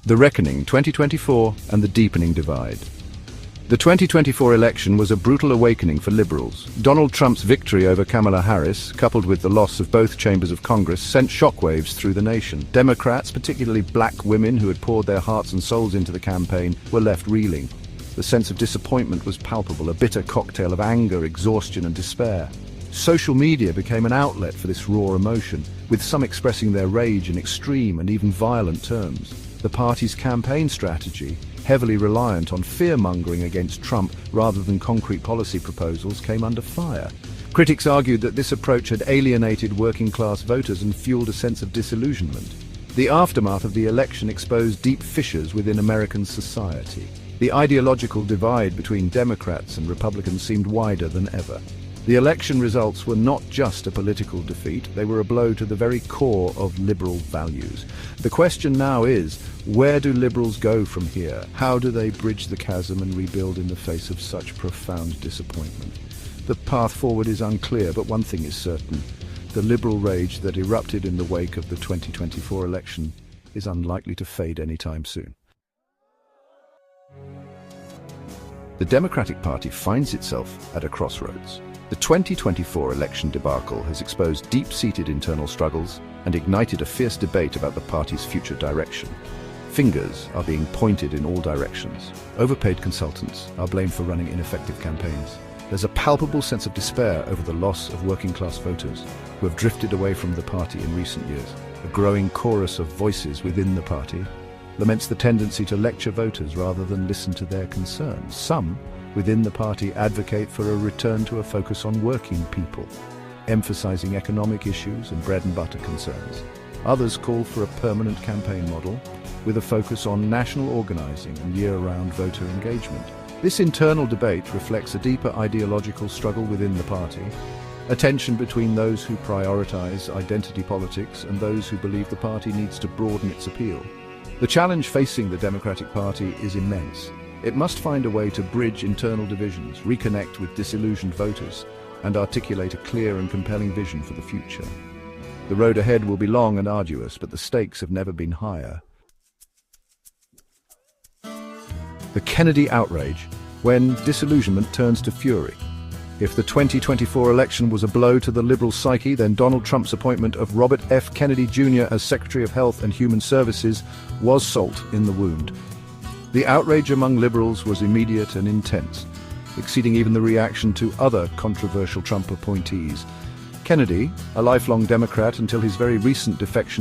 The Reckoning 2024 and the Deepening Divide. The 2024 election was a brutal awakening for liberals. Donald Trump's victory over Kamala Harris, coupled with the loss of both chambers of Congress, sent shockwaves through the nation. Democrats, particularly black women who had poured their hearts and souls into the campaign, were left reeling. The sense of disappointment was palpable, a bitter cocktail of anger, exhaustion, and despair. Social media became an outlet for this raw emotion, with some expressing their rage in extreme and even violent terms. The party's campaign strategy, heavily reliant on fear-mongering against Trump rather than concrete policy proposals, came under fire. Critics argued that this approach had alienated working-class voters and fueled a sense of disillusionment. The aftermath of the election exposed deep fissures within American society. The ideological divide between Democrats and Republicans seemed wider than ever. The election results were not just a political defeat, they were a blow to the very core of liberal values. The question now is, where do liberals go from here? How do they bridge the chasm and rebuild in the face of such profound disappointment? The path forward is unclear, but one thing is certain. The liberal rage that erupted in the wake of the 2024 election is unlikely to fade anytime soon. The Democratic Party finds itself at a crossroads. The 2024 election debacle has exposed deep-seated internal struggles and ignited a fierce debate about the party's future direction. Fingers are being pointed in all directions. Overpaid consultants are blamed for running ineffective campaigns. There's a palpable sense of despair over the loss of working-class voters who have drifted away from the party in recent years. A growing chorus of voices within the party laments the tendency to lecture voters rather than listen to their concerns. Some within the party advocate for a return to a focus on working people, emphasizing economic issues and bread-and-butter concerns. Others call for a permanent campaign model with a focus on national organizing and year-round voter engagement. This internal debate reflects a deeper ideological struggle within the party, a tension between those who prioritize identity politics and those who believe the party needs to broaden its appeal. The challenge facing the Democratic Party is immense. It must find a way to bridge internal divisions, reconnect with disillusioned voters, and articulate a clear and compelling vision for the future. The road ahead will be long and arduous, but the stakes have never been higher. The Kennedy outrage, when disillusionment turns to fury. If the 2024 election was a blow to the liberal psyche, then Donald Trump's appointment of Robert F. Kennedy Jr. as Secretary of Health and Human Services was salt in the wound. The outrage among liberals was immediate and intense, exceeding even the reaction to other controversial Trump appointees. Kennedy, a lifelong Democrat until his very recent defection